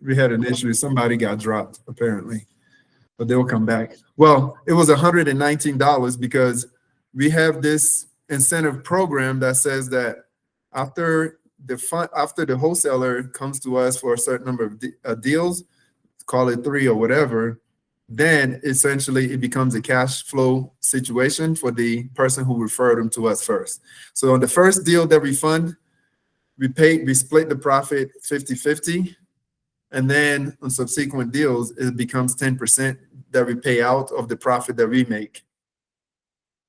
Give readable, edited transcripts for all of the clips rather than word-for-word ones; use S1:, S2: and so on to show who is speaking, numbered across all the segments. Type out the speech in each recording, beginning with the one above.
S1: We had an issue. Somebody got dropped, apparently, but they'll come back. Well, it was $119 because we have this incentive program that says that after after the wholesaler comes to us for a certain number of deals, call it 3 or whatever, then essentially it becomes a cash flow situation for the person who referred them to us first. So on the first deal that we fund, we split the profit 50-50. And then on subsequent deals, it becomes 10% that we pay out of the profit that we make.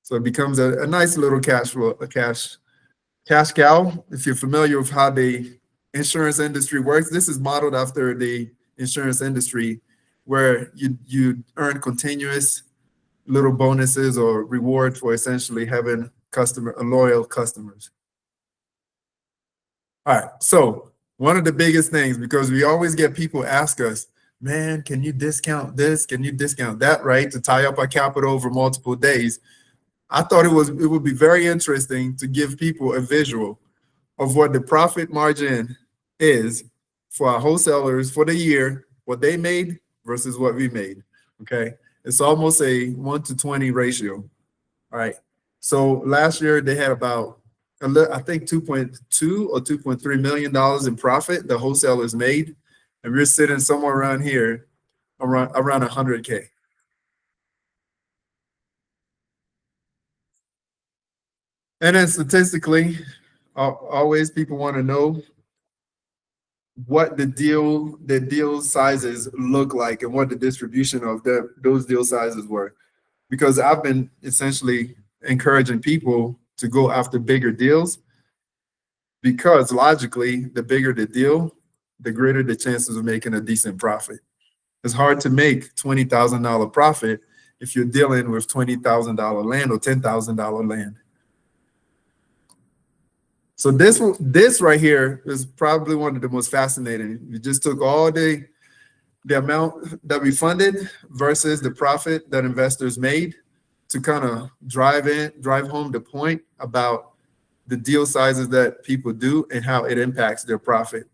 S1: So it becomes a nice little cash flow, a cash cow. If you're familiar with how the insurance industry works, this is modeled after the insurance industry, where you earn continuous little bonuses or reward for essentially having loyal customers. All right, so one of the biggest things, because we always get people ask us, man, can you discount this? Can you discount that, right? To tie up our capital over multiple days. I thought it would be very interesting to give people a visual of what the profit margin is for our wholesalers for the year, what they made versus what we made, okay? It's almost a 1-to-20 ratio, all right? So last year they had about, I think, $2.2 or $2.3 million in profit the wholesalers made, and we're sitting somewhere around here, around 100K. And then statistically, always people want to know what the deal sizes look like and what the distribution of those deal sizes were. Because I've been essentially encouraging people to go after bigger deals, because logically, the bigger the deal, the greater the chances of making a decent profit. It's hard to make $20,000 profit if you're dealing with $20,000 land or $10,000 land. So this right here is probably one of the most fascinating. We just took all the amount that we funded versus the profit that investors made to kind of drive home the point about the deal sizes that people do and how it impacts their profit.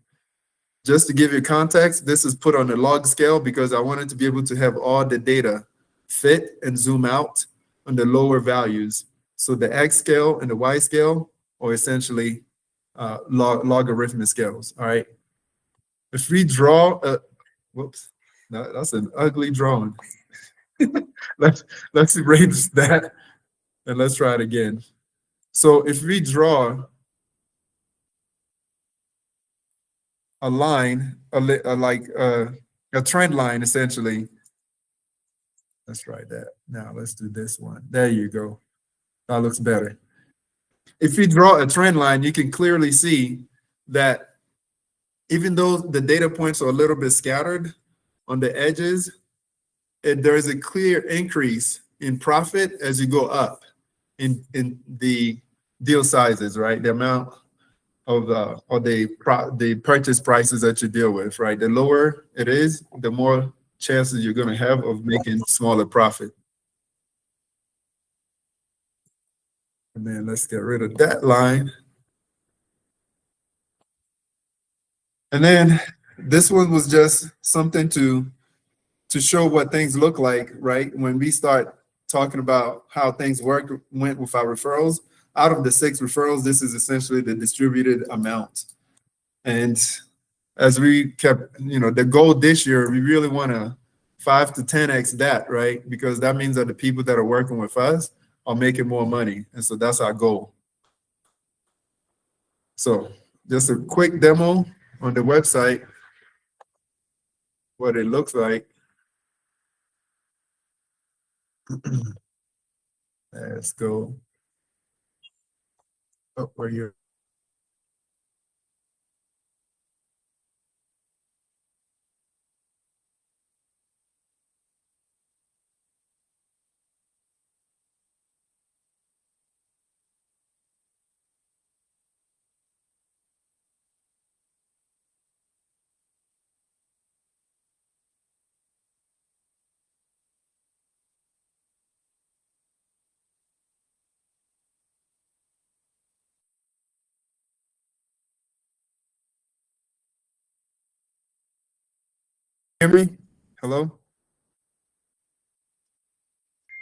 S1: Just to give you context, this is put on a log scale because I wanted to be able to have all the data fit and zoom out on the lower values. So the X scale and the Y scale are essentially logarithmic scales, all right? If we draw, whoops, no, that's an ugly drawing. let's erase that and let's try it again. So if we draw a line, a trend line, essentially. Let's try that. Now let's do this one. There you go. That looks better. If you draw a trend line, you can clearly see that even though the data points are a little bit scattered on the edges, there is a clear increase in profit as you go up in the deal sizes, right? The amount of the purchase prices that you deal with, right? The lower it is, the more chances you're going to have of making smaller profit. And then let's get rid of that line. And then this one was just something to show what things look like, right? When we start talking about how things went with our referrals, out of the 6 referrals, this is essentially the distributed amount. And as we kept, the goal this year, we really want to 5 to 10x that, right? Because that means that the people that are working with us are making more money. And so that's our goal. So just a quick demo on the website, what it looks like. Let's go up where you're. Hear me? Hello?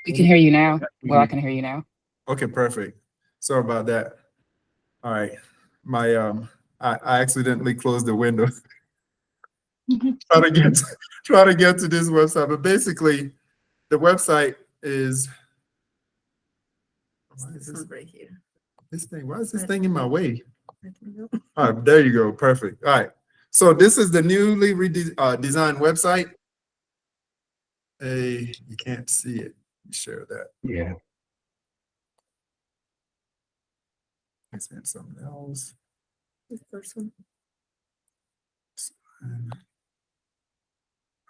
S2: We can hear you now. Well, I can hear you now.
S1: Okay, perfect. Sorry about that. All right. My I accidentally closed the window. try to get to, try to get to this website. But basically the website is
S3: Right here.
S1: this thing. Why is this thing in my way? All right, there you go. Perfect. All right. So this is the newly redesigned website. You can't see it. Share that.
S4: Yeah.
S1: I said something else.
S3: This first one.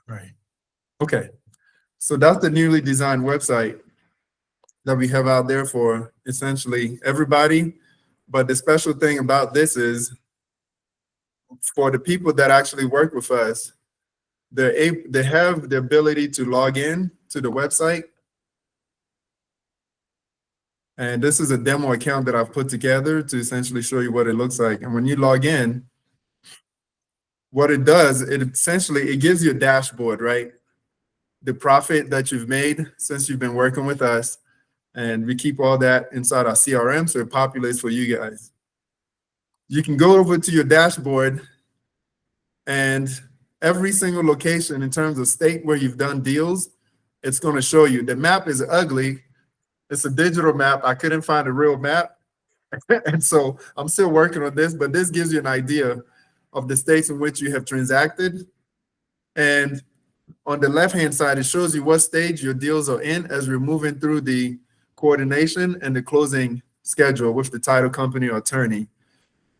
S1: Right. Okay. So that's the newly designed website that we have out there for essentially everybody. But the special thing about this is for the people that actually work with us, they have the ability to log in to the website. And this is a demo account that I've put together to essentially show you what it looks like. And when you log in, what it does, it gives you a dashboard, right? The profit that you've made since you've been working with us. And we keep all that inside our CRM, so it populates for you guys. You can go over to your dashboard, and every single location in terms of state where you've done deals, it's going to show you. The map is ugly. It's a digital map. I couldn't find a real map. And so I'm still working on this, but this gives you an idea of the states in which you have transacted. And on the left-hand side, it shows you what stage your deals are in as we're moving through the coordination and the closing schedule with the title company or attorney.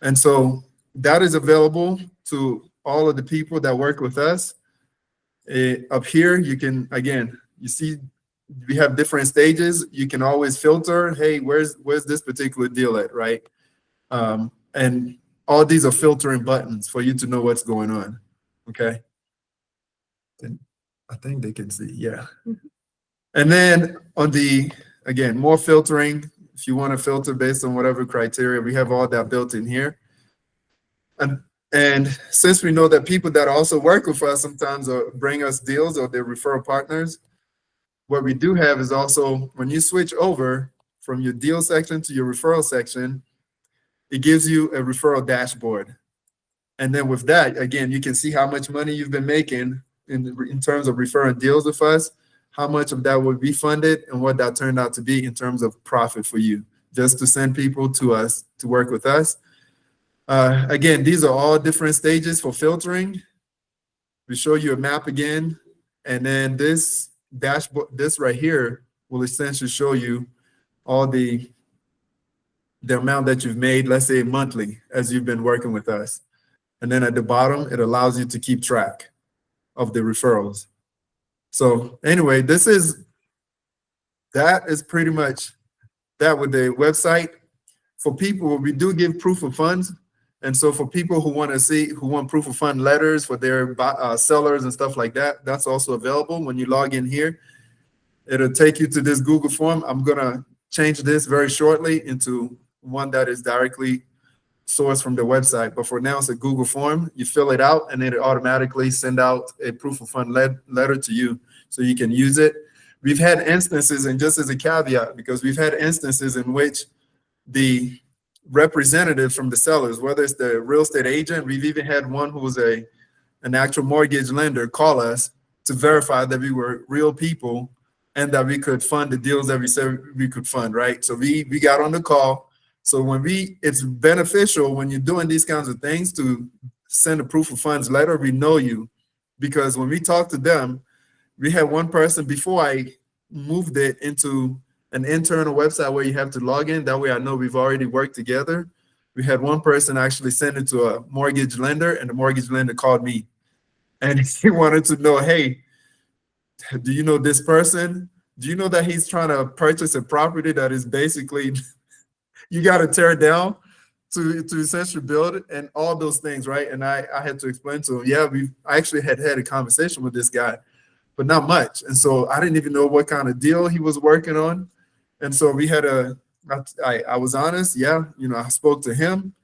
S1: And so that is available to all of the people that work with us. Up here, you can, again, you see we have different stages. You can always filter, hey, where's this particular deal at, right? And all these are filtering buttons for you to know what's going on, okay? And I think they can see, yeah. And then on the, again, more filtering. If you want to filter based on whatever criteria, we have all that built in here. And since we know that people that also work with us sometimes bring us deals or they're referral partners, what we do have is also when you switch over from your deal section to your referral section, it gives you a referral dashboard. And then with that, again, you can see how much money you've been making in terms of referring deals with us, how much of that would be funded, and what that turned out to be in terms of profit for you, just to send people to us to work with us. Again, these are all different stages for filtering. We show you a map again, and then this dashboard, this right here, will essentially show you all the amount that you've made, let's say monthly, as you've been working with us. And then at the bottom, it allows you to keep track of the referrals. So anyway, that is pretty much that with the website. For people, we do give proof of funds. And so for people who want proof of fund letters for their sellers and stuff like that, that's also available. When you log in here, it'll take you to this Google form. I'm gonna change this very shortly into one that is directly sourced from the website. But for now, it's a Google form. You fill it out and it automatically send out a proof of fund letter to you so you can use it. We've had instances, and just as a caveat, because we've had instances in which the representatives from the sellers, whether it's the real estate agent, we've even had one who was an actual mortgage lender call us to verify that we were real people and that we could fund the deals that we said we could fund, right? So we got on the call. So it's beneficial when you're doing these kinds of things to send a proof of funds letter. We know you, because when we talk to them, we had one person before I moved it into an internal website where you have to log in. That way I know we've already worked together. We had one person actually send it to a mortgage lender, and the mortgage lender called me. And he wanted to know, hey, do you know this person? Do you know that he's trying to purchase a property that is basically, you got to tear down to essentially build it, and all those things, right? And I had to explain to him, yeah, I actually had a conversation with this guy, but not much. And so I didn't even know what kind of deal he was working on. And so we had I was honest. Yeah, I spoke to him.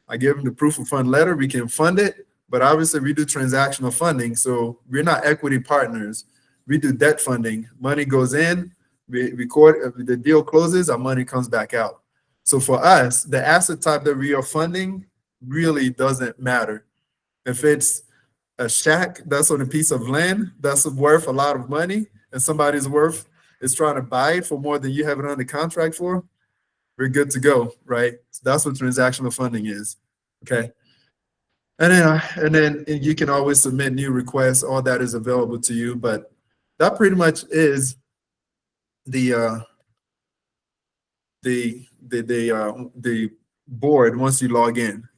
S1: I gave him the proof of fund letter. We can fund it, but obviously we do transactional funding. So we're not equity partners. We do debt funding. Money goes in, we record, the deal closes, our money comes back out. So for us, the asset type that we are funding really doesn't matter. If it's a shack that's on a piece of land that's worth a lot of money and somebody's worth is trying to buy it for more than you have it under contract for, we're good to go, right? So that's what transactional funding is, okay? And then you can always submit new requests. All that is available to you, but that pretty much is the board once you log in.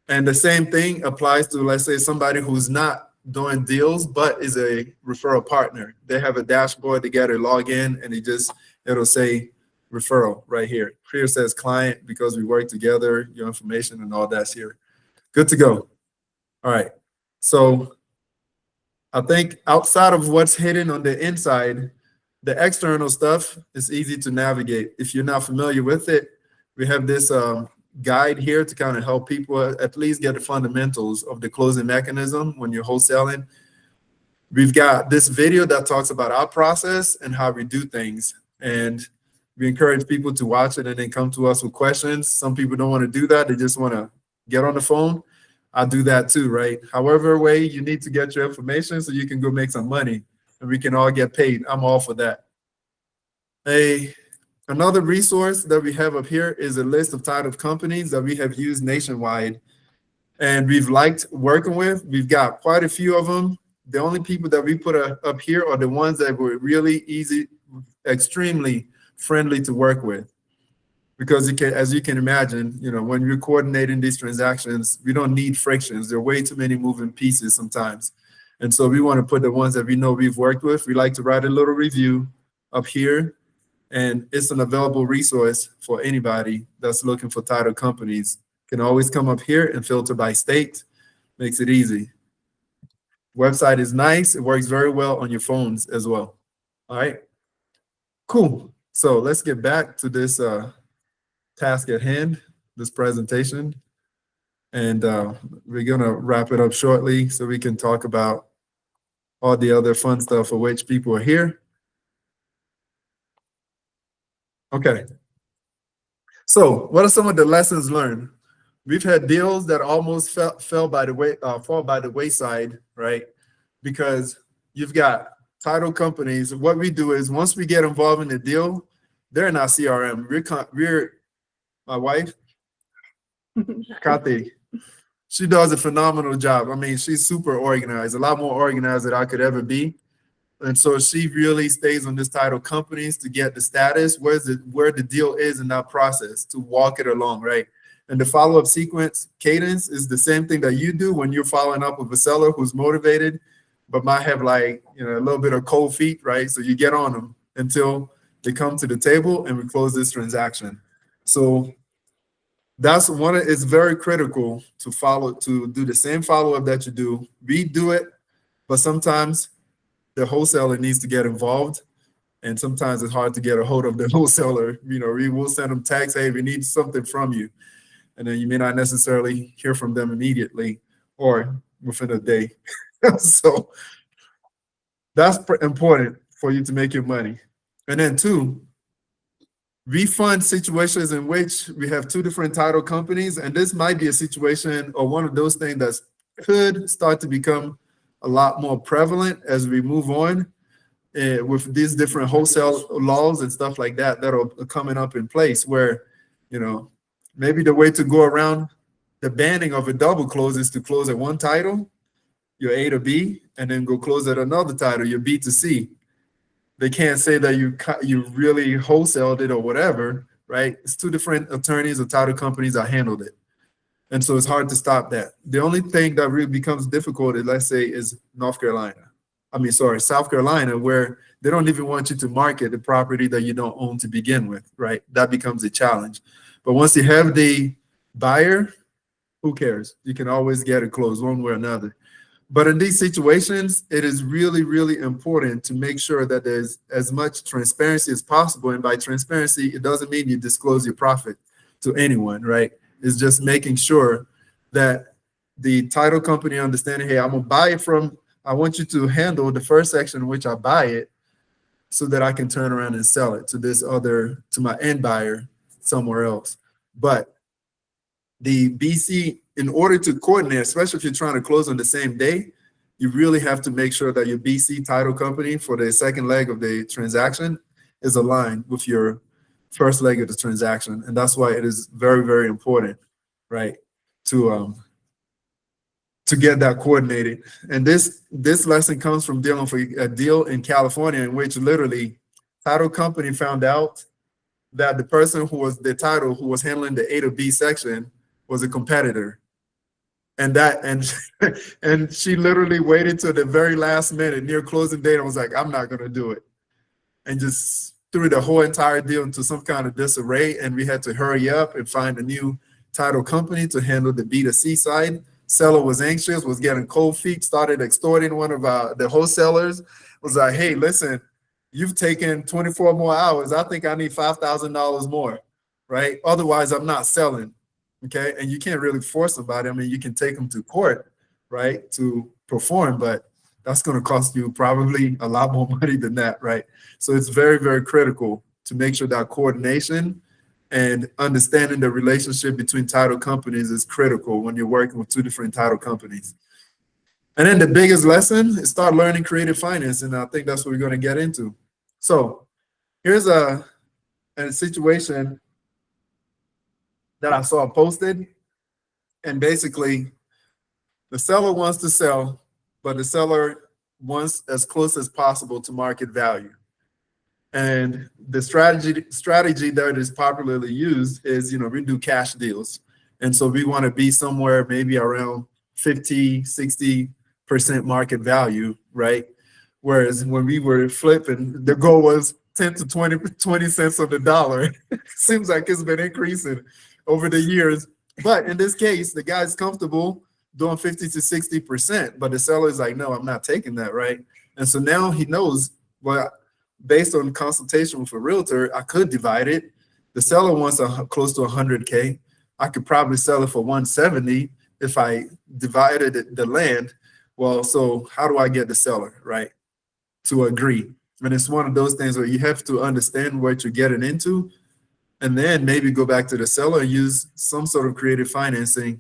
S1: And the same thing applies to, let's say, somebody who's not doing deals but is a referral partner. They have a dashboard, they got to log in, and it'll say referral right here. Here says client because we work together, your information and all that's here. Good to go. All right. So I think outside of what's hidden on the inside, the external stuff is easy to navigate. If you're not familiar with it, we have this guide here to kind of help people at least get the fundamentals of the closing mechanism when you're wholesaling. We've got this video that talks about our process and how we do things. And we encourage people to watch it and then come to us with questions. Some people don't want to do that. They just want to get on the phone. I do that too, right? However way you need to get your information so you can go make some money and we can all get paid. I'm all for that. Another resource that we have up here is a list of title companies that we have used nationwide and we've liked working with. We've got quite a few of them. The only people that we put up here are the ones that were really easy, extremely friendly to work with. Because as you can imagine, when you're coordinating these transactions, we don't need frictions. There are way too many moving pieces sometimes. And so we want to put the ones that we know we've worked with. We like to write a little review up here. And it's an available resource for anybody that's looking for title companies. Can always come up here and filter by state. Makes it easy. Website is nice. It works very well on your phones as well. All right. Cool. So let's get back to this task at hand, this presentation. And we're going to wrap it up shortly so we can talk about all the other fun stuff for which people are here. Okay. So what are some of the lessons learned? We've had deals that almost fall by the wayside, right? Because you've got title companies. What we do is once we get involved in the deal, they're in our CRM. We're my wife, Kathy. She does a phenomenal job. I mean, she's super organized, a lot more organized than I could ever be. And so she really stays on this title companies to get the status, where the deal is in that process, to walk it along, right? And the follow-up sequence cadence is the same thing that you do when you're following up with a seller who's motivated, but might have a little bit of cold feet, right? So you get on them until they come to the table and we close this transaction. So that's it's very critical to do the same follow-up that you do. We do it, but sometimes the wholesaler needs to get involved, and sometimes it's hard to get a hold of the wholesaler. We will send them texts, hey, we need something from you. And then you may not necessarily hear from them immediately or within a day. So that's important for you to make your money. And then two, refund situations in which we have two different title companies, and this might be a situation or one of those things that could start to become a lot more prevalent as we move on with these different wholesale laws and stuff like that are coming up in place where, maybe the way to go around the banning of a double close is to close at one title, your A to B, and then go close at another title, your B to C. They can't say that you really wholesaled it or whatever, right? It's two different attorneys or title companies that handled it. And so it's hard to stop that. The only thing that really becomes difficult, let's say, is South Carolina, where they don't even want you to market the property that you don't own to begin with, right? That becomes a challenge. But once you have the buyer, who cares? You can always get it closed one way or another. But in these situations, it is really, really important to make sure that there's as much transparency as possible. And by transparency, it doesn't mean you disclose your profit to anyone, right? It's just making sure that the title company understanding, hey, I'm gonna buy it from, I want you to handle the first section in which I buy it so that I can turn around and sell it to to my end buyer somewhere else. But the BC, in order to coordinate, especially if you're trying to close on the same day, you really have to make sure that your BC title company for the second leg of the transaction is aligned with your first leg of the transaction. And that's why it is very, very important, right, to get that coordinated. And this lesson comes from dealing with a deal in California in which literally title company found out that the person who was the title who was handling the A to B section was a competitor. And and she literally waited till the very last minute near closing date and was like, I'm not gonna do it. And just threw the whole entire deal into some kind of disarray. And we had to hurry up and find a new title company to handle the B2C side. Seller was anxious, was getting cold feet, started extorting one of the wholesalers, was like, hey, listen, you've taken 24 more hours. I think I need $5,000 more, right? Otherwise, I'm not selling, okay? And you can't really force somebody. I mean, you can take them to court, right, to perform, but that's going to cost you probably a lot more money than that, right? So it's very, very critical to make sure that coordination and understanding the relationship between title companies is critical when you're working with two different title companies. And then the biggest lesson is start learning creative finance, and I think that's what we're going to get into. So here's a situation that I saw posted, and basically the seller wants to sell, but the seller wants as close as possible to market value. And the strategy that is popularly used is, we do cash deals. And so we want to be somewhere maybe around 50, 60% market value, right? Whereas when we were flipping, the goal was 10 to 20 cents on the dollar. Seems like it's been increasing over the years. But in this case, the guy's comfortable doing 50 to 60%, but the seller is like, no, I'm not taking that, right? And so now he knows, well, based on consultation with a realtor, I could divide it. The seller wants close to 100K. I could probably sell it for 170 if I divided the land. Well, so how do I get the seller, right, to agree? And it's one of those things where you have to understand what you're getting into, and then maybe go back to the seller and use some sort of creative financing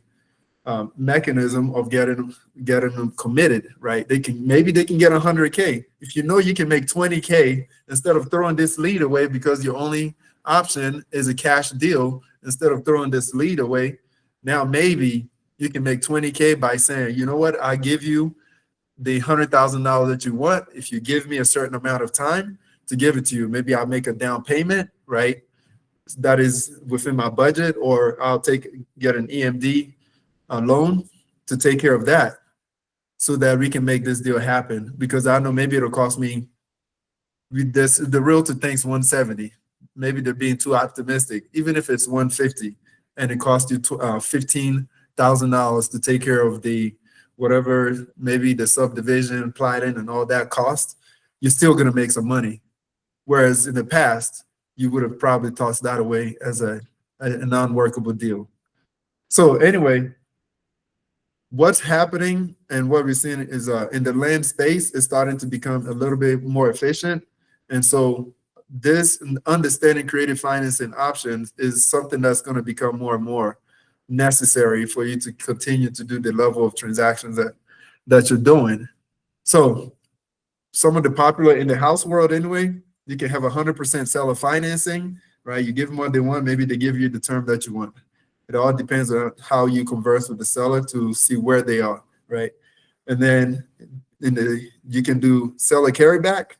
S1: mechanism of getting them committed, right? Maybe they can get 100K. If you know you can make 20K, instead of throwing this lead away because your only option is a cash deal, instead of throwing this lead away, now maybe you can make 20K by saying, you know what, I give you the $100,000 that you want if you give me a certain amount of time to give it to you. Maybe I'll make a down payment, right? That is within my budget, or I'll get an EMD loan to take care of that so that we can make this deal happen. Because I know maybe it'll cost me, the realtor thinks 170. Maybe they're being too optimistic. Even if it's 150 and it costs you $15,000 to take care of the whatever, maybe the subdivision, plating, and all that cost, you're still going to make some money. Whereas in the past, you would have probably tossed that away as a non-workable deal. So anyway, what's happening and what we're seeing is in the land space is starting to become a little bit more efficient. And so this understanding creative financing options is something that's going to become more and more necessary for you to continue to do the level of transactions that you're doing. So some of the popular in the house world anyway, you can have 100% seller financing, right? You give them what they want, maybe they give you the term that you want. It all depends on how you converse with the seller to see where they are, right? And then you can do seller carryback.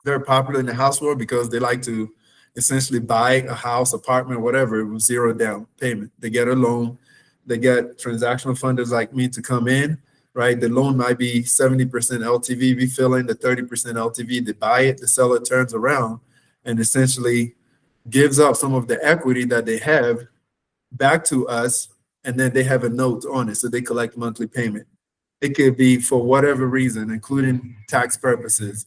S1: They're popular in the house world because they like to essentially buy a house, apartment, whatever, with zero down payment. They get a loan. They get transactional funders like me to come in, right? The loan might be 70% LTV. We fill in the 30% LTV. They buy it. The seller turns around and essentially gives up some of the equity that they have back to us, and then they have a note on it, so they collect monthly payment. It could be for whatever reason, including tax purposes.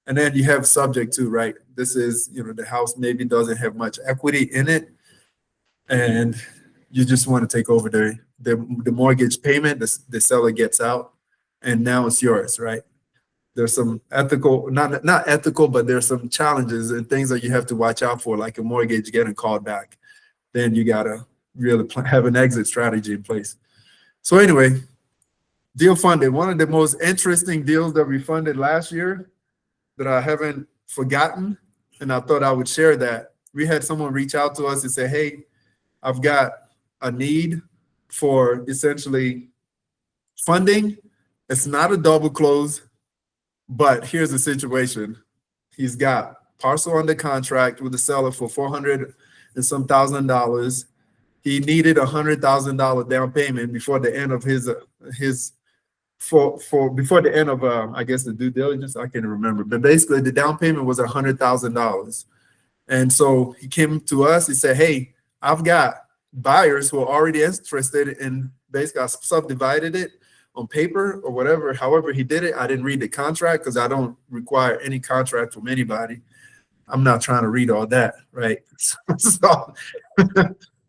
S1: And then you have subject to, right? This is, the house maybe doesn't have much equity in it, and you just want to take over the mortgage payment, the seller gets out, and now it's yours, right? There's some ethical, not ethical, but there's some challenges and things that you have to watch out for, like a mortgage getting called back. Then you gotta really have an exit strategy in place. So anyway, deal funded. One of the most interesting deals that we funded last year that I haven't forgotten, and I thought I would share that. We had someone reach out to us and say, hey, I've got a need for essentially funding. It's not a double close, but here's the situation. He's got parcel under contract with the seller for $400 and some $1,000. He needed $100,000 down payment before the end of before the end of I guess the due diligence. I can't remember, but basically the down payment was $100,000. And so he came to us. He said, "Hey, I've got buyers who are already interested in." Basically, I subdivided it on paper or whatever. However he did it, I didn't read the contract because I don't require any contract from anybody. I'm not trying to read all that, right? So,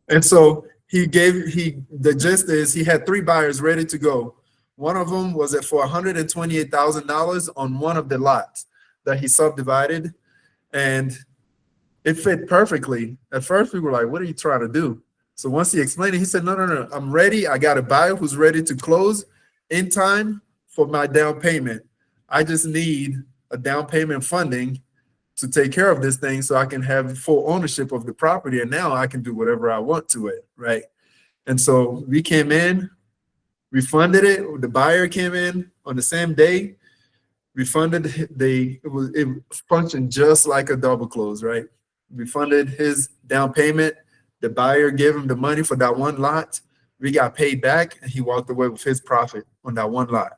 S1: and so the gist is he had 3 buyers ready to go. One of them was for $128,000 on one of the lots that he subdivided, and it fit perfectly. At first, we were like, "What are you trying to do?" So once he explained it, he said, No, I'm ready. I got a buyer who's ready to close in time for my down payment. I just need a down payment funding to take care of this thing so I can have full ownership of the property, and now I can do whatever I want to it, right?" And so we came in, we funded it. The buyer came in on the same day. We funded it functioned just like a double close, right? We funded his down payment. The buyer gave him the money for that one lot. We got paid back, and he walked away with his profit on that one lot.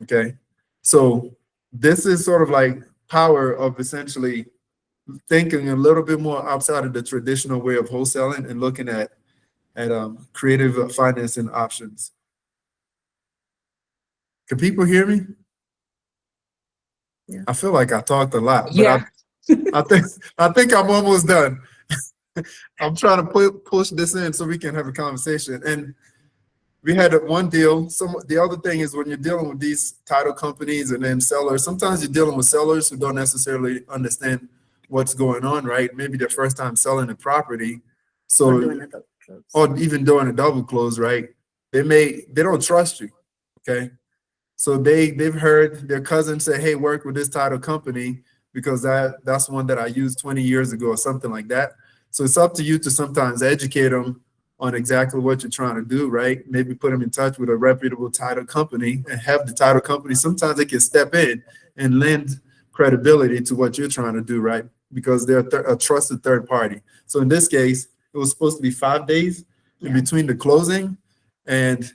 S1: Okay, so this is sort of like power of essentially thinking a little bit more outside of the traditional way of wholesaling and looking at creative financing options. Can people hear me?
S3: Yeah.
S1: I feel like I talked a lot, but
S2: Yeah.
S1: I think I'm almost done. I'm trying to push this in so we can have a conversation. And we had one deal. The other thing is when you're dealing with these title companies and then sellers, sometimes you're dealing with sellers who don't necessarily understand what's going on, right? Maybe their first time selling a property. So,
S3: Or doing a double close.
S1: or even doing a double close, right? They don't trust you, okay? So they've heard their cousin say, "Hey, work with this title company because that's one that I used 20 years ago," or something like that. So it's up to you to sometimes educate them on exactly what you're trying to do, right? Maybe put them in touch with a reputable title company and have the title company. Sometimes they can step in and lend credibility to what you're trying to do, right? Because they're a trusted third party. So in this case, it was supposed to be 5 days in between the closing, and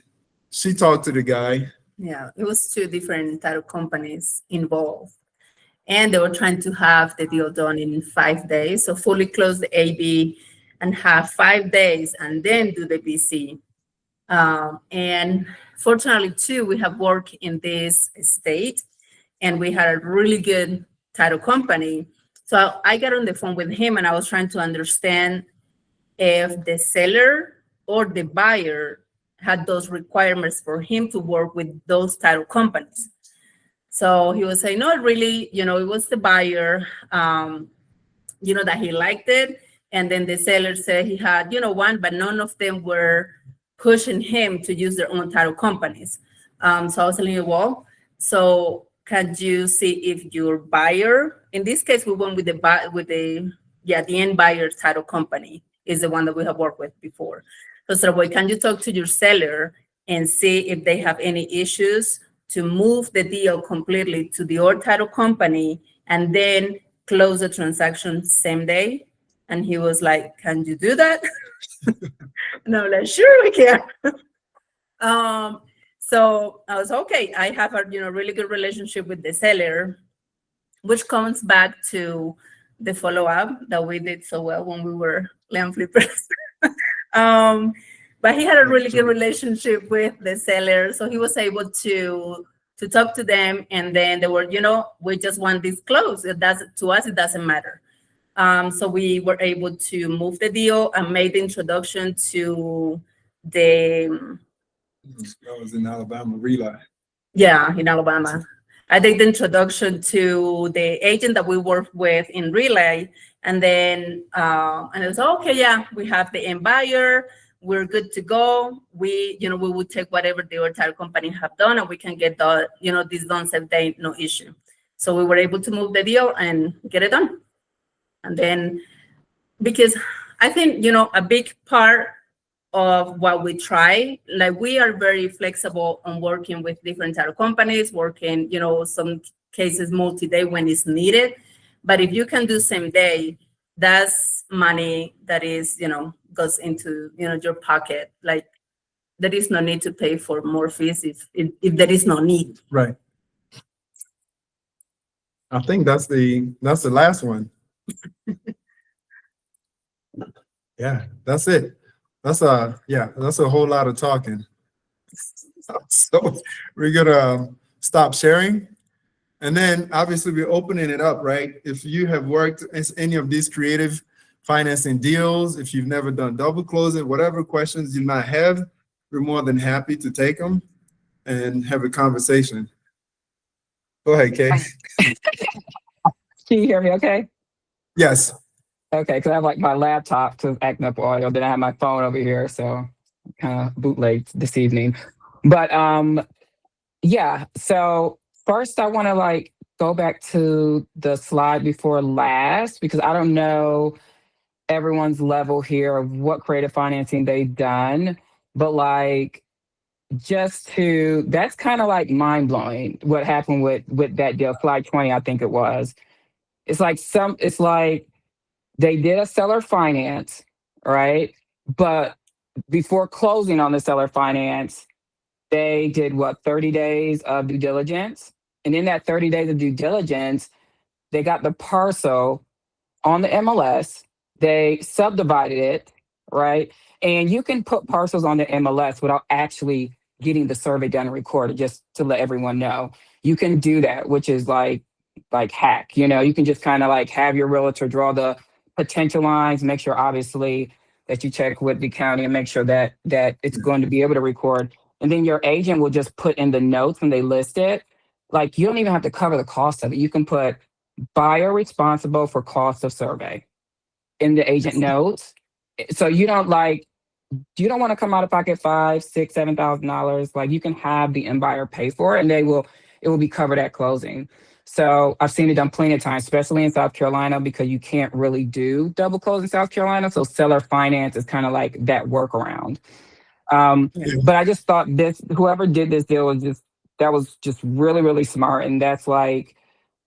S1: she talked to the guy.
S3: Yeah, it was 2 different title companies involved. And they were trying to have the deal done in 5 days. So fully close the AB and have 5 days and then do the BC. And fortunately, too, we have worked in this state and we had a really good title company. So I got on the phone with him and I was trying to understand if the seller or the buyer had those requirements for him to work with those title companies. So he was saying, no, really, it was the buyer, that he liked it. And then the seller said he had, one, but none of them were pushing him to use their own title companies. So I was telling you, well, so can you see if your buyer, in this case, we went with the end buyer title company is the one that we have worked with before. So well, can you talk to your seller and see if they have any issues to move the deal completely to the old title company and then close the transaction same day? And he was like, can you do that? And I'm like, sure we can. So I was okay. I have a really good relationship with the seller, which comes back to the follow-up that we did so well when we were land flippers. But he had a really good relationship with the seller, so he was able to talk to them, and then they were, we just want this closed. To us, it doesn't matter. So we were able to move the deal and made the introduction to the
S1: That was in Alabama, Relay.
S3: yeah, in Alabama. I did the introduction to the agent that we work with in Relay, and then and it was okay. Yeah, we have the end buyer. We're good to go. We will take whatever the title company have done, and we can get the this done same day, no issue. So we were able to move the deal and get it done. And then because I think a big part of what we try, like we are very flexible on working with different title companies, working, some cases multi-day when it's needed. But if you can do same day, that's money that is, goes into, your pocket. Like there is no need to pay for more fees if there is no need.
S1: Right. I think that's the last one. Yeah, that's it. That's a whole lot of talking. So we're gonna stop sharing. And then obviously we're opening it up, right? If you have worked in any of these creative financing deals, if you've never done double closing, whatever questions you might have, we're more than happy to take them and have a conversation. Go ahead, Kay.
S2: Can you hear me okay?
S1: Yes.
S2: Okay, because I have like my laptop to acting up audio, then I have my phone over here, so kind of bootleg this evening. But yeah, so first I want to like go back to the slide before last, because I don't know everyone's level here of what creative financing they've done, but like that's kind of like mind blowing what happened with that deal, slide 20, I think it was. It's like they did a seller finance, right? But before closing on the seller finance, they did 30 days of due diligence. And in that 30 days of due diligence, they got the parcel on the MLS. They subdivided it, right? And you can put parcels on the MLS without actually getting the survey done and recorded, just to let everyone know. You can do that, which is like hack. You can just kind of like have your realtor draw the potential lines, make sure obviously that you check with the county and make sure that it's going to be able to record. And then your agent will just put in the notes when they list it. Like you don't even have to cover the cost of it. You can put buyer responsible for cost of survey in the agent notes. So you don't want to come out of pocket $5,000, $6,000, $7,000. Like you can have the end buyer pay for it, and it will be covered at closing. So I've seen it done plenty of times, especially in South Carolina, because you can't really do double close in South Carolina. So seller finance is kind of like that workaround. But I just thought whoever did this deal was just really, really smart. And that's like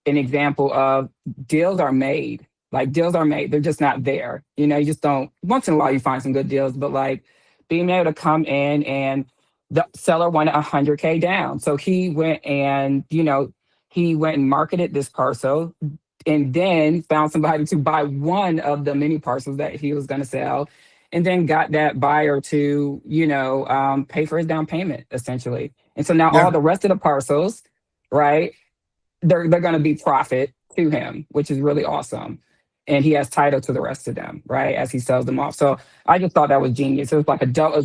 S2: an example of deals are made. Like deals are made. They're just not there. You just don't, once in a while you find some good deals, but like being able to come in and the seller wanted $100K down. So he went and, marketed this parcel and then found somebody to buy one of the many parcels that he was going to sell, and then got that buyer to, pay for his down payment essentially. And so now all the rest of the parcels, right, they're going to be profit to him, which is really awesome. And he has title to the rest of them, right, as he sells them off. So I just thought that was genius. It was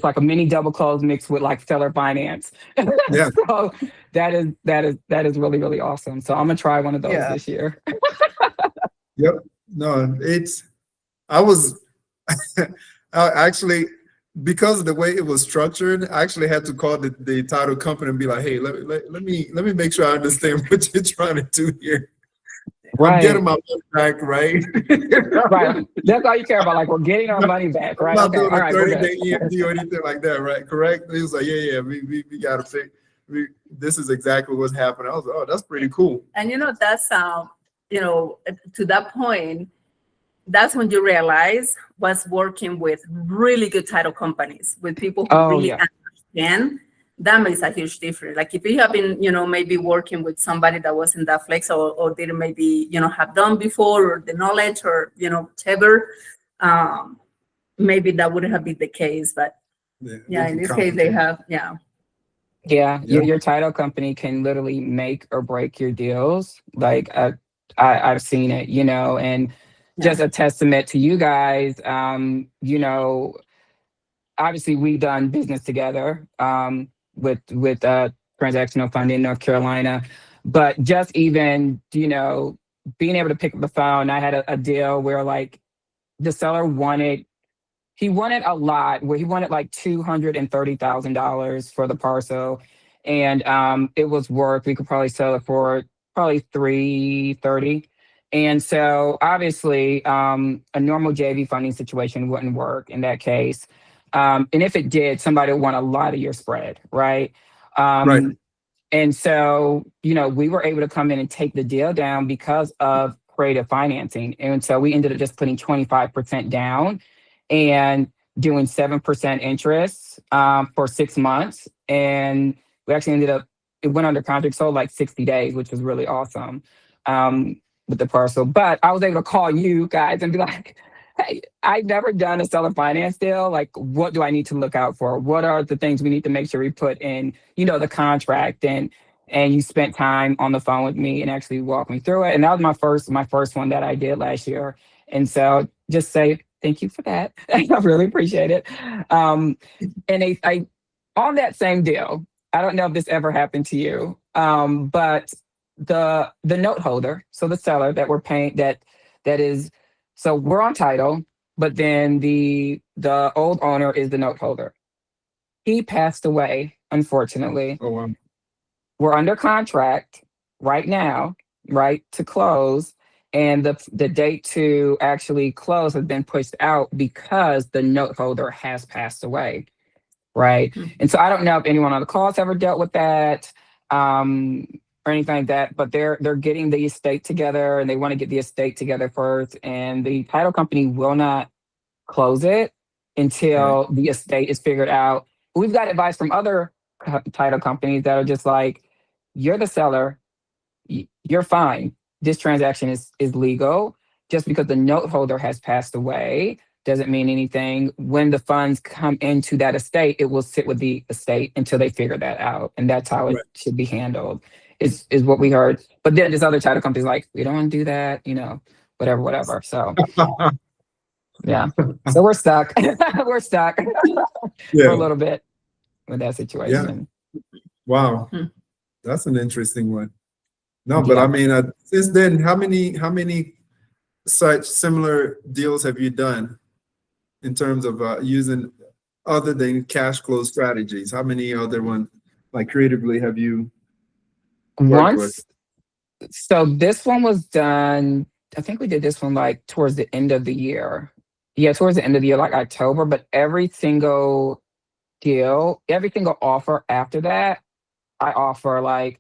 S2: like a mini double close mixed with like seller finance.
S1: Yeah.
S2: So that is really, really awesome. So I'm gonna try one of those this year.
S1: Yep. No, I was actually, because of the way it was structured, I actually had to call the title company and be like, hey, let me make sure I understand what you're trying to do here.
S2: Right.
S1: I'm getting my money back, right?
S2: Right. That's all you care about. Like, we're getting our money back, right?
S1: I'm not
S2: Okay.
S1: doing
S2: All
S1: a
S2: right.
S1: 30-day EMD or anything like that, right? Correct? He was like, yeah, we got to fix. This is exactly what's happening. I was like, oh, that's pretty cool.
S3: And that's to that point, that's when you realize what's working with really good title companies, with people who really understand. That makes a huge difference. Like if you have been, maybe working with somebody that wasn't that flexible or didn't maybe, have done before, or the knowledge, or, whatever, maybe that wouldn't have been the case. But in this case, they have,
S2: your title company can literally make or break your deals. Like I've seen it, and just a testament to you guys. obviously we've done business together with transactional funding in North Carolina, but just even being able to pick up the phone, I had a deal where like the seller wanted a lot where he wanted like $230,000 for the parcel, and it was worth we could probably sell it for probably 330. And so obviously a normal JV funding situation wouldn't work in that case. And if it did, somebody would want a lot of your spread, right?
S1: Right.
S2: And so, we were able to come in and take the deal down because of creative financing. And so we ended up just putting 25% down and doing 7% interest for 6 months. And we actually it went under contract, sold like 60 days, which was really awesome with the parcel. But I was able to call you guys and be like, hey, I've never done a seller finance deal. Like, what do I need to look out for? What are the things we need to make sure we put in, the contract? And you spent time on the phone with me and actually walked me through it. And that was my first one that I did last year. And so just say thank you for that. I really appreciate it. And I on that same deal, I don't know if this ever happened to you, but the note holder, so the seller that we're paying, that is, so we're on title, but then the old owner is the note holder. He passed away, unfortunately.
S1: Oh, wow.
S2: We're under contract right now, right, to close. And the date to actually close has been pushed out because the note holder has passed away, right?
S3: Mhm.
S2: And so I don't know if anyone on the call has ever dealt with that or anything like that, but they're getting the estate together and they want to get the estate together first. And the title company will not close it until the estate is figured out. We've got advice from other title companies that are just like, you're the seller, you're fine. This transaction is legal. Just because the note holder has passed away doesn't mean anything. When the funds come into that estate, it will sit with the estate until they figure that out. And that's how it should be handled, is what we heard. But then there's other title companies like, we don't want to do that, whatever. So yeah. So we're stuck. We're stuck for a little bit with that situation.
S1: Wow.
S3: Hmm.
S1: That's an interesting one. No, but I mean, since then, how many such similar deals have you done in terms of using other than cash flow strategies? How many other ones, like creatively, have you worked with?
S2: So this one was done, I think we did this one like towards the end of the year. Yeah, towards the end of the year, like October, but every single deal, every single offer after that, I offer like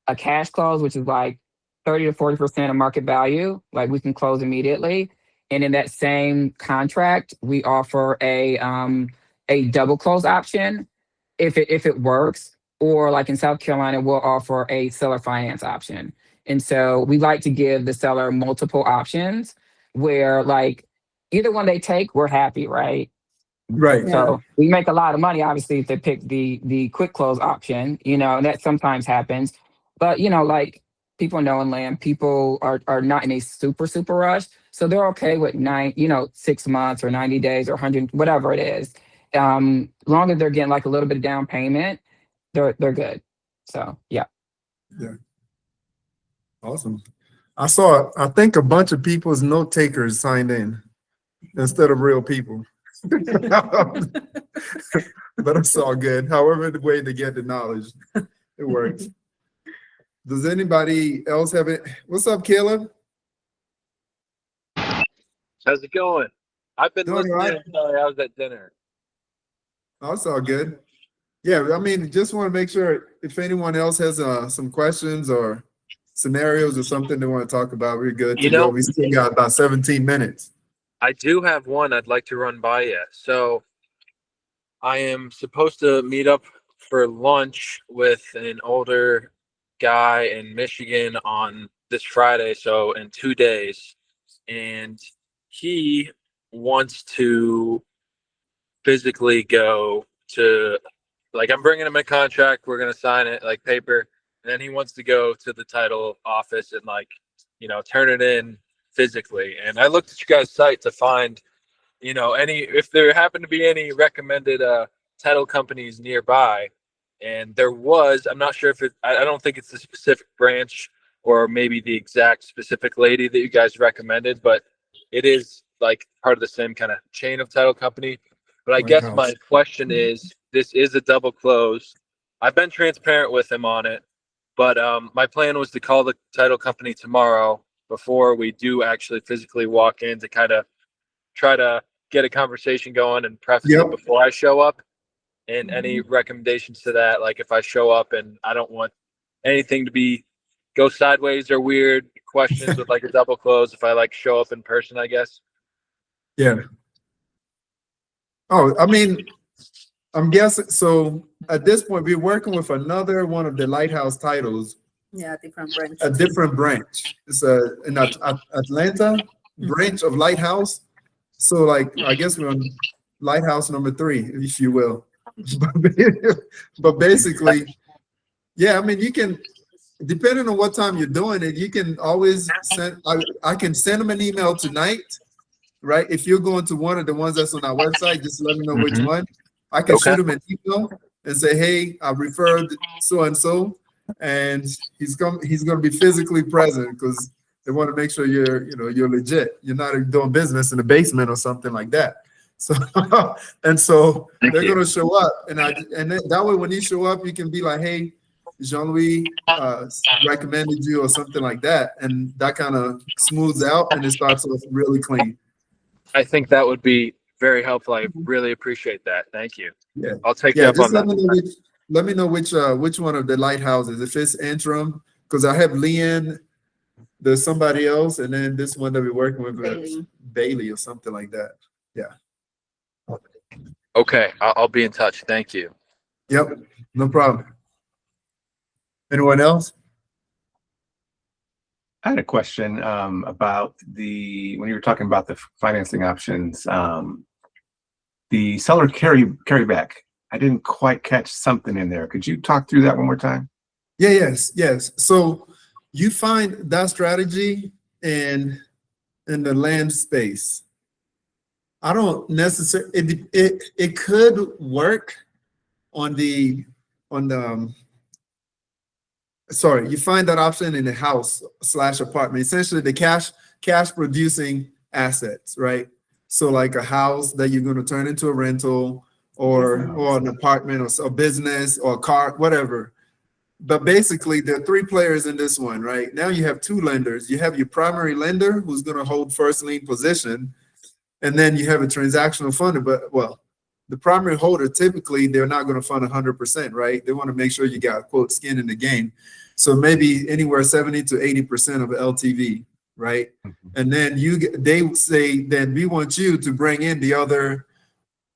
S2: a cash close, which is like 30 to 40% of market value. Like we can close immediately. And in that same contract, we offer a double close option if it works. Or like in South Carolina, we'll offer a seller finance option. And so we like to give the seller multiple options where like either one they take, we're happy, right?
S1: Right.
S2: So we make a lot of money, obviously, if they pick the quick close option, and that sometimes happens. But, like people know in land, people are not in a super, super rush. So they're okay with 6 months or 90 days or 100, whatever it is. As long as they're getting like a little bit of down payment, they're good. So, yeah.
S1: Yeah. Awesome. I think a bunch of people's note takers signed in instead of real people. But it's all good. However, the way to get the knowledge, it works. Does anybody else have it? What's up, Caleb?
S4: How's it going? I've been
S1: Doing
S4: listening.
S1: right.
S4: Sorry, I was at dinner.
S1: Oh, it's all good. Yeah, I mean, just want to make sure if anyone else has some questions or scenarios or something they want to talk about, we're good to go. We still got about 17 minutes.
S4: I do have one I'd like to run by you. So I am supposed to meet up for lunch with an older guy in Michigan on this Friday, so in 2 days. And he wants to physically go to, like, I'm bringing him a contract, we're going to sign it, like paper, and then he wants to go to the title office and, like, turn it in physically. And I looked at you guys' site to find you know, if there happen to be any recommended title companies nearby, and there was, I'm not sure if I don't think it's the specific branch or maybe the exact specific lady that you guys recommended, but it is like part of the same kind of chain of title company. But I guess my question is, this is a double close. I've been transparent with him on it, but my plan was to call the title company tomorrow before we do actually physically walk in to kind of try to get a conversation going and preface it before I show up. And any recommendations to that, like if I show up and I don't want anything to go sideways or weird questions with like a double close, if I like show up in person, I guess.
S1: Yeah. Oh, I mean, I'm guessing, so at this point, we're working with another one of the Lighthouse titles.
S3: Yeah, different branch.
S1: A different branch. It's an Atlanta branch of Lighthouse. So like, I guess we're on Lighthouse number 3, if you will. But basically, yeah, I mean, you can, depending on what time you're doing it, you can always send, I can send them an email tonight, right? If you're going to one of the ones that's on our website, just let me know which one. I can shoot them an email and say, hey, I referred so-and-so, and he's going to be physically present because they want to make sure you're legit. You're not doing business in the basement or something like that. So so they're going to show up, and then that way when you show up, you can be like, hey, Jean-Louis recommended you or something like that, and that kind of smooths out and it starts off really clean.
S4: I think that would be very helpful. I really appreciate that. Thank you.
S1: Yeah,
S4: I'll take you up on that.
S1: Let me know which one of the lighthouses. If it's interim, because I have Leanne, there's somebody else, and then this one that we're working with Bailey or something like that. Yeah.
S4: Okay, I'll be in touch. Thank you.
S1: Yep, no problem. Anyone else?
S5: I had a question about when you were talking about the financing options, the seller carryback. I didn't quite catch something in there. Could you talk through that one more time?
S1: Yeah, yes. So you find that strategy in the land space. I don't necessarily, it could work you find that option in the house/apartment, essentially the cash producing assets, right? So like a house that you're going to turn into a rental or an apartment or a business or a car, whatever. But basically there are 3 players in this one, right? Now you have 2 lenders. You have your primary lender who's going to hold first lien position. And then you have a transactional funder, but the primary holder, typically they're not going to fund 100%, right? They want to make sure you got, quote, skin in the game. So maybe anywhere 70 to 80% of LTV, right? And then they say, then we want you to bring in the other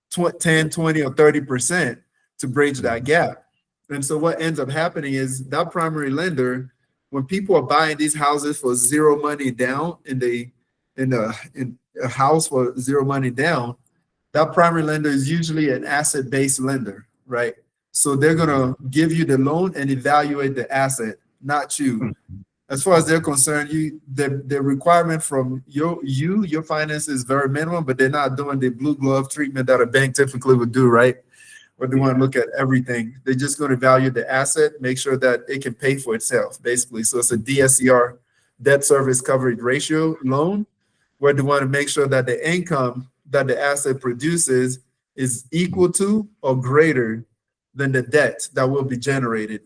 S1: 10, 20, or 30% to bridge that gap. And so what ends up happening is that primary lender, when people are buying these houses for 0 money down in a house for 0 money down, that primary lender is usually an asset-based lender, right? So they're gonna give you the loan and evaluate the asset, not you. As far as they're concerned, the requirement from your finance is very minimum, but they're not doing the blue glove treatment that a bank typically would do, right? Or they want to look at everything. They're just going to value the asset, make sure that it can pay for itself, basically. So it's a DSCR, debt service coverage ratio loan, where they want to make sure that the income that the asset produces is equal to or greater than the debt that will be generated.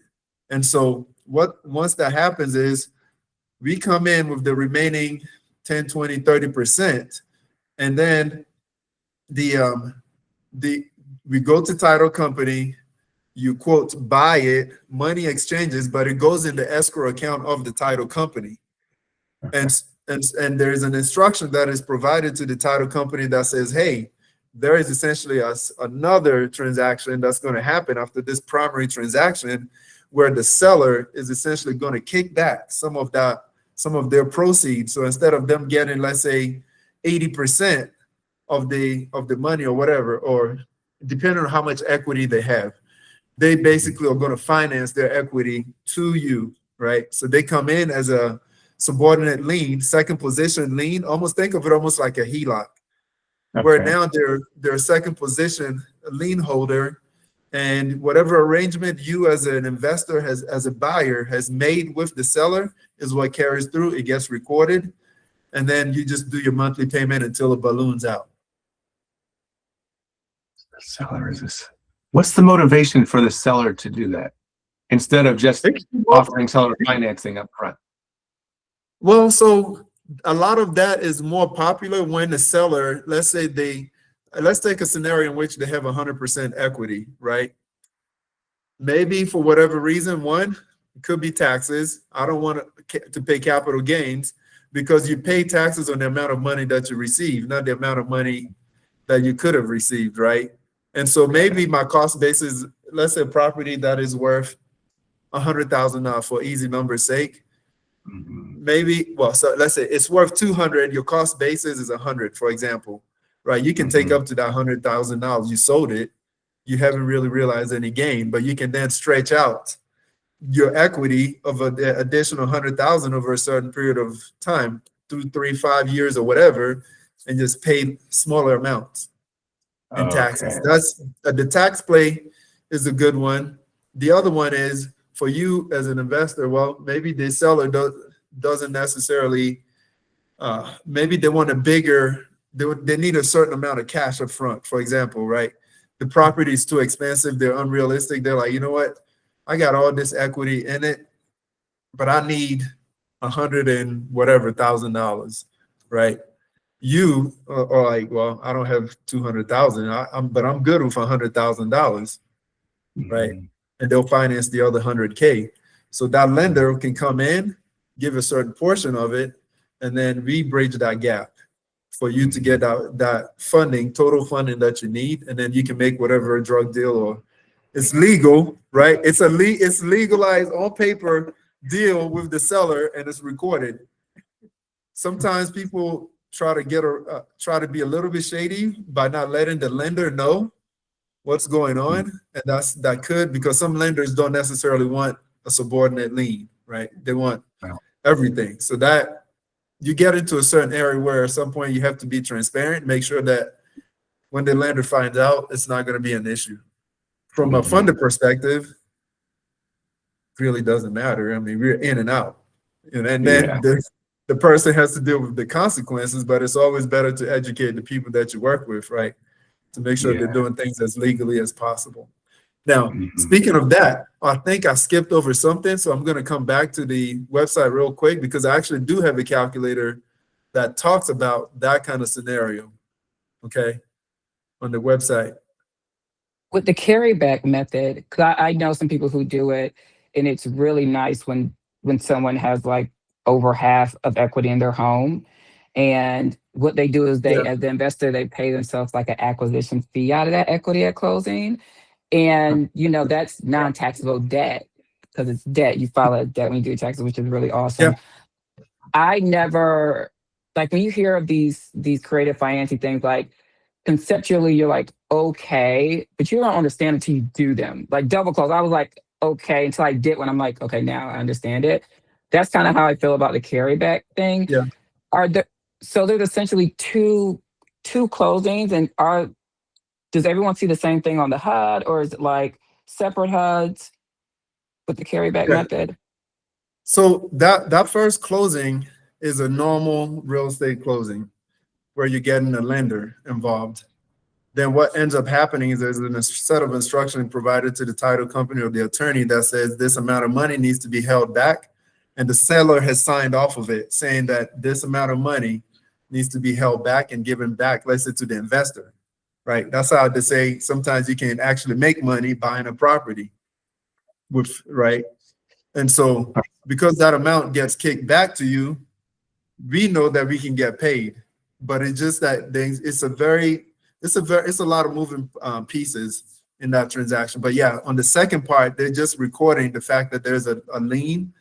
S1: And so once that happens is we come in with the remaining 10, 20, 30%, and then we go to title company, you quote, buy it, money exchanges, but it goes in the escrow account of the title company. And there's an instruction that is provided to the title company that says, hey, there is essentially another transaction that's going to happen after this primary transaction where the seller is essentially going to kick back some of their proceeds. So instead of them getting, let's say, 80% of the money or whatever, or depending on how much equity they have, they basically are going to finance their equity to you, right? So they come in as a subordinate lien, second position lien, almost think of it almost like a HELOC, where
S5: Okay.
S1: now they're second position lien holder, and whatever arrangement you as an investor as a buyer has made with the seller is what carries through. It gets recorded, and then you just do your monthly payment until it balloons out.
S5: Seller is this. What's the motivation for the seller to do that instead of just offering seller financing up front?
S1: Well, so a lot of that is more popular when the seller, let's take a scenario in which they have 100% equity, right? Maybe for whatever reason, one, it could be taxes. I don't want to pay capital gains, because you pay taxes on the amount of money that you receive, not the amount of money that you could have received, right? And so maybe my cost base is, let's say, a property that is worth $100,000 for easy number's sake. Maybe, well, so let's say it's worth 200. Your cost basis is 100, for example, right? You can take up to that $100,000. You sold it. You haven't really realized any gain, but you can then stretch out your equity of an additional 100,000 over a certain period of time, 2, 3, 5 years or whatever, and just pay smaller amounts in taxes. That's the tax play is a good one. The other one is for you as an investor. Well, maybe the seller doesn't necessarily. Maybe they want a bigger. They need a certain amount of cash up front. For example, right? The property is too expensive. They're unrealistic. They're like, you know what? I got all this equity in it, but I need $100 and whatever $1,000, right? You are like, well, I don't have 200,000, but I'm good with $100,000, right? And they'll finance the other 100K. So that lender can come in, give a certain portion of it, and then we bridge that gap for you to get that funding, total funding that you need, and then you can make whatever drug deal, or it's legal, right? It's legalized on paper deal with the seller, and it's recorded. Sometimes people try to be a little bit shady by not letting the lender know what's going on, and that could, because some lenders don't necessarily want a subordinate lien, right? They want everything. So that you get into a certain area where at some point you have to be transparent, make sure that when the lender finds out, it's not going to be an issue. From a funder perspective, really doesn't matter. I mean, we're in and out, and then the person has to deal with the consequences, but it's always better to educate the people that you work with, right? To make sure they're doing things as legally as possible. Now, speaking of that, I think I skipped over something, so I'm going to come back to the website real quick, because I actually do have a calculator that talks about that kind of scenario, okay, on the website.
S2: With the carryback method, because I know some people who do it, and it's really nice when someone has like over half of equity in their home. And what they do is as the investor, they pay themselves like an acquisition fee out of that equity at closing. And, that's non-taxable debt, because it's debt. You file a debt when you do taxes, which is really awesome. I never, like, when you hear of these creative financing things, like conceptually, you're like, okay, but you don't understand until you do them. Like double close, I was like, okay, until I did one. I'm like, okay, now I understand it. That's kind of how I feel about the carryback thing. So there's essentially two closings, and does everyone see the same thing on the HUD, or is it like separate HUDs with the carryback method?
S1: So that first closing is a normal real estate closing where you're getting a lender involved. Then what ends up happening is there's a set of instructions provided to the title company or the attorney that says this amount of money needs to be held back, and the seller has signed off of it, saying that this amount of money needs to be held back and given back, let's say, to the investor, right? That's how they say sometimes you can actually make money buying a property right? And so because that amount gets kicked back to you, we know that we can get paid, but it's just that it's a lot of moving pieces in that transaction. But yeah, on the second part, they're just recording the fact that there's a lien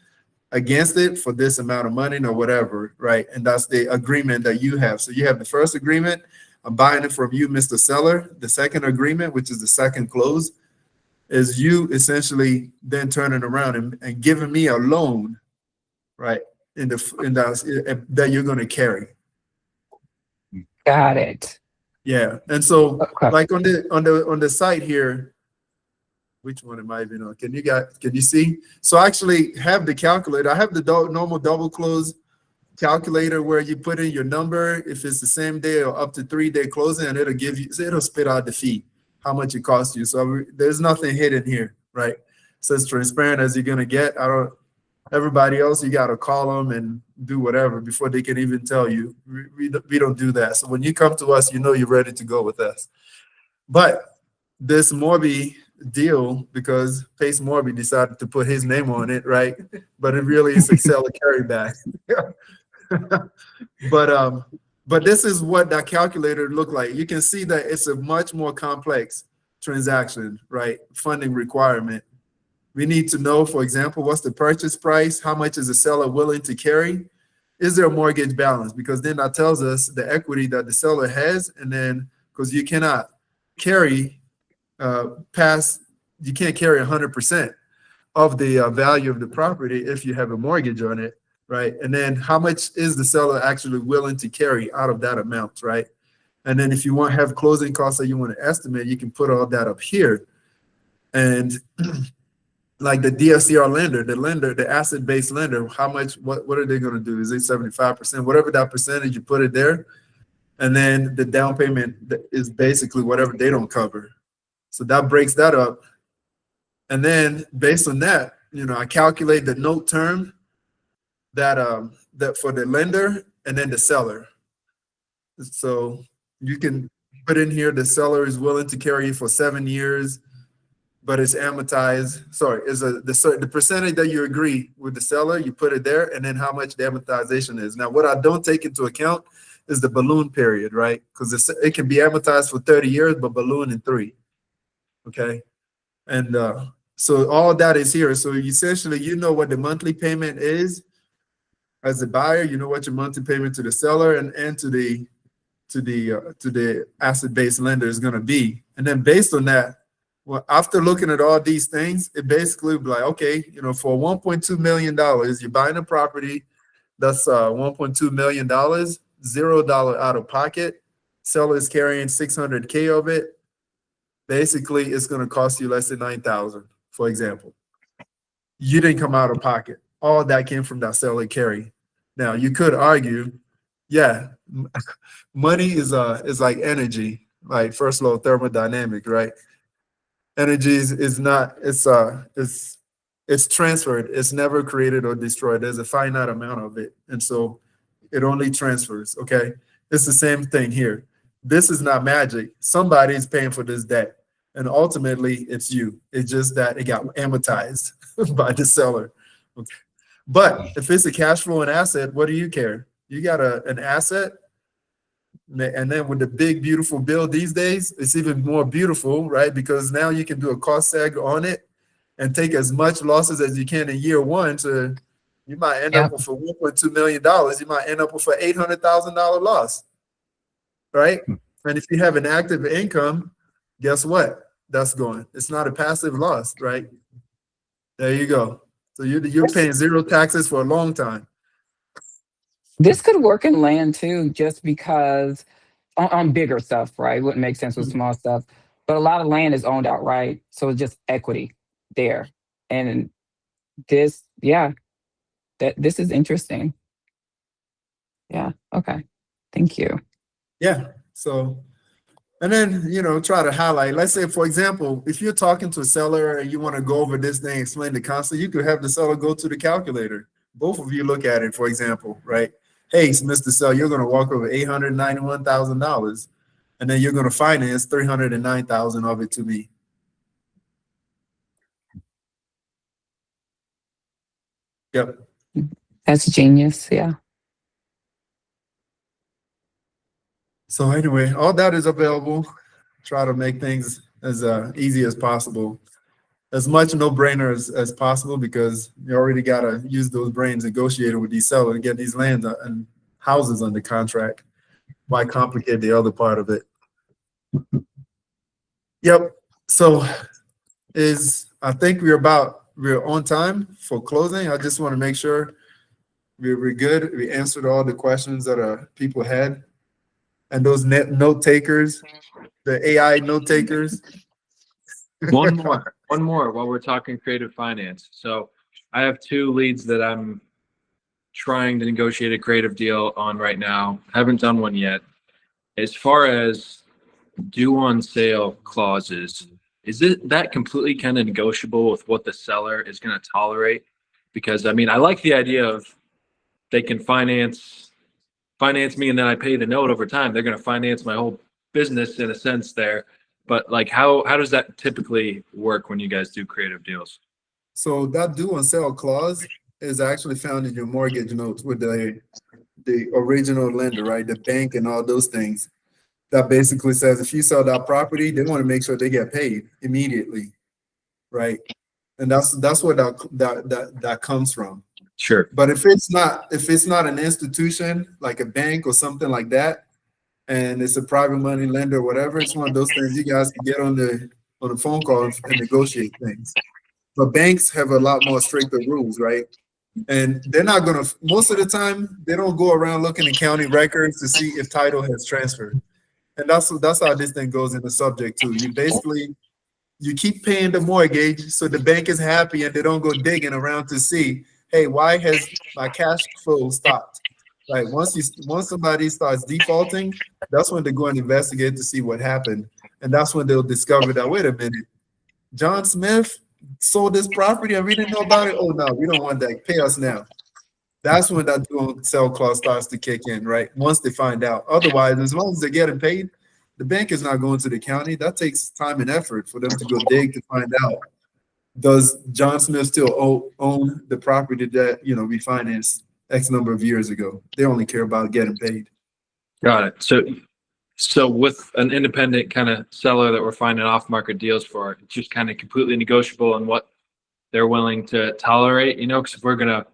S1: against it for this amount of money or whatever, right? And that's the agreement that you have. So you have the first agreement, I'm buying it from you, Mr. Seller. The second agreement, which is the second close, is you essentially then turning around and giving me a loan, right? That you're going to carry.
S2: Got it.
S1: Yeah, and so
S2: Okay.
S1: like on the site here, which one am I even on? Can you see? So I actually have the calculator. I have the normal double close calculator where you put in your number if it's the same day or up to 3-day closing, and it'll spit out the fee, how much it costs you. So there's nothing hidden here, right? So it's transparent as you're gonna get. Everybody else, you gotta call them and do whatever before they can even tell you. We don't do that. So when you come to us, you know you're ready to go with us. But this Morby deal, because Pace Morby decided to put his name on it, right? But it really is a seller carryback. But this is what that calculator looked like. You can see that it's a much more complex transaction, right? Funding requirement. We need to know, for example, what's the purchase price? How much is the seller willing to carry? Is there a mortgage balance? Because then that tells us the equity that the seller has, and then because you cannot carry you can't carry 100% of the value of the property if you have a mortgage on it, right? And then how much is the seller actually willing to carry out of that amount, right? And then if you want to have closing costs that you want to estimate, you can put all that up here. And like the DSCR lender, the asset-based lender, how much, what are they going to do? Is it 75%? Whatever that percentage, you put it there. And then the down payment is basically whatever they don't cover. So that breaks that up. And then based on that, I calculate the note term that for the lender and then the seller. So you can put in here the seller is willing to carry for 7 years, but it's amortized. Sorry, the percentage that you agree with the seller, you put it there, and then how much the amortization is. Now, what I don't take into account is the balloon period, right? Because it can be amortized for 30 years, but balloon in 3. Okay, and so all of that is here. So essentially, you know what the monthly payment is as a buyer. You know what your monthly payment to the seller and to the asset-based lender is going to be. And then based on that, well, after looking at all these things, it basically be like, okay, for $1.2 million, you're buying a property that's $1.2 million, $0 out of pocket. Seller is carrying 600K of it. Basically, it's going to cost you less than $9,000, for example. You didn't come out of pocket. All that came from that seller carry. Now, you could argue, yeah, money is like energy, like first law of thermodynamics, right? Energy is not, it's transferred. It's never created or destroyed. There's a finite amount of it. And so it only transfers, okay? It's the same thing here. This is not magic. Somebody is paying for this debt. And ultimately, it's you. It's just that it got amortized by the seller. Okay. But if it's a cash flowing asset, what do you care? You got an asset, and then with the big, beautiful bill these days, it's even more beautiful, right? Because now you can do a cost seg on it and take as much losses as you can in year one. So you might end up with for $1.2 million. You might end up with an $800,000 loss, right? And if you have an active income, guess what? That's going. It's not a passive loss, right? There you go. So you're paying zero taxes for a long time.
S2: This could work in land too, just because on bigger stuff, right? It wouldn't make sense with small stuff. But a lot of land is owned outright. So it's just equity there. And this is interesting. Yeah. Okay. Thank you.
S1: Yeah. So, and then, try to highlight, let's say, for example, if you're talking to a seller and you want to go over this thing, explain the concept, you could have the seller go to the calculator. Both of you look at it, for example, right? Hey, Mr. Seller, you're going to walk over $891,000, and then you're going to finance $309,000 of it to me. Yep.
S2: That's genius. Yeah.
S1: So anyway, all that is available. Try to make things as easy as possible, as much no-brainer as possible, because you already got to use those brains negotiating with these sellers and get these lands and houses under contract. Why complicate the other part of it? Yep. So I think we're on time for closing. I just want to make sure we're good. We answered all the questions that people had. and those note takers, the AI note takers.
S4: One more while we're talking creative finance. So I have 2 leads that I'm trying to negotiate a creative deal on right now. Haven't done one yet. As far as due on sale clauses, is it that completely kind of negotiable with what the seller is going to tolerate? Because I mean, I like the idea of they can finance me and then I pay the note over time. They're going to finance my whole business in a sense there. But like, how does that typically work when you guys do creative deals?
S1: So that due on sale clause is actually found in your mortgage notes with the original lender, right? The bank and all those things. That basically says if you sell that property, they want to make sure they get paid immediately, right? And that's where that comes from.
S4: Sure.
S1: But if it's not an institution like a bank or something like that, and it's a private money lender or whatever, it's one of those things you guys can get on the phone call and negotiate things. But banks have a lot more stricter rules, right? And they're not gonna, most of the time, they don't go around looking at county records to see if title has transferred. And that's how this thing goes in the subject too. You keep paying the mortgage so the bank is happy and they don't go digging around to see, hey, why has my cash flow stopped? Like once somebody starts defaulting, that's when they go and investigate to see what happened. And that's when they'll discover that, wait a minute, John Smith sold this property and we didn't know about it. Oh no, we don't want that. Pay us now. That's when that due on sale clause starts to kick in, right? Once they find out. Otherwise, as long as they're getting paid, the bank is not going to the county. That takes time and effort for them to go dig to find out. Does John Smith still own the property that we financed X number of years ago? They only care about getting paid.
S4: Got it. So with an independent kind of seller that we're finding off-market deals for, it's just kind of completely negotiable on what they're willing to tolerate, because if we're going to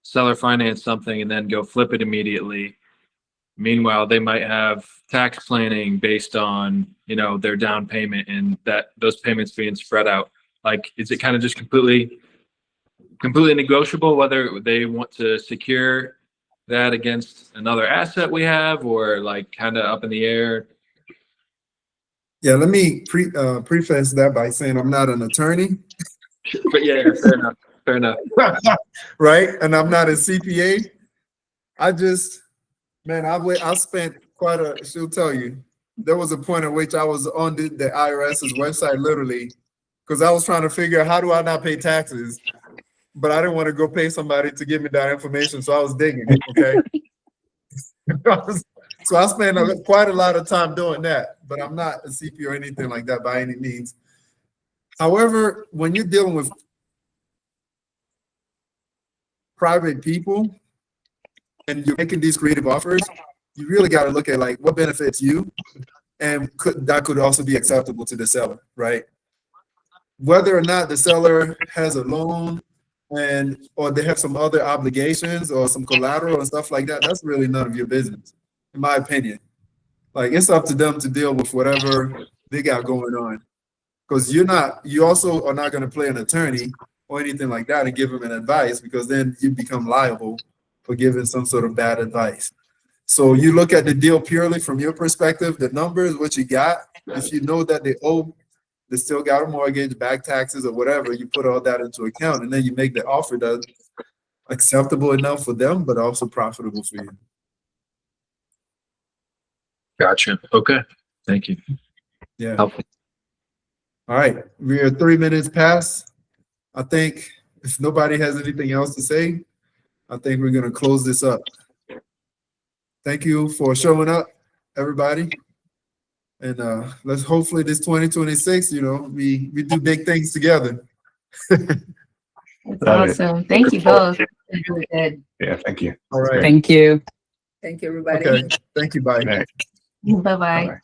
S4: seller finance something and then go flip it immediately, meanwhile, they might have tax planning based on, their down payment and those payments being spread out. Like, is it kind of just completely negotiable whether they want to secure that against another asset we have, or like kind of up in the air?
S1: Yeah, let me preface that by saying I'm not an attorney.
S4: But yeah, fair enough.
S1: Right? And I'm not a CPA. I spent she'll tell you, there was a point at which I was on the IRS's website literally, because I was trying to figure out how do I not pay taxes, but I didn't want to go pay somebody to give me that information, so I was digging, okay? So I spent quite a lot of time doing that, but I'm not a CPA or anything like that by any means. However, when you're dealing with private people and you're making these creative offers, you really got to look at like what benefits you, and that could also be acceptable to the seller, right? Whether or not the seller has a loan or they have some other obligations or some collateral and stuff like that, that's really none of your business, in my opinion. Like, it's up to them to deal with whatever they got going on, because you also are not going to play an attorney or anything like that and give them an advice, because then you become liable for giving some sort of bad advice. So you look at the deal purely from your perspective, the numbers, what you got. If you know that they still got a mortgage, back taxes or whatever, you put all that into account, and then you make the offer that's acceptable enough for them, but also profitable for you.
S4: Gotcha. Okay. Thank you.
S1: Yeah.
S4: Helpful.
S1: All right. We are 3 minutes past. I think if nobody has anything else to say, I think we're going to close this up. Thank you for showing up, everybody. And let's hopefully this 2026, we do big things together.
S6: That's awesome. Thank you both. It's really good.
S5: Yeah, thank you.
S1: All right.
S2: Thank you.
S3: Thank you, everybody.
S1: Okay. Thank you. Bye.
S5: All right.
S6: Bye-bye.
S5: Bye-bye.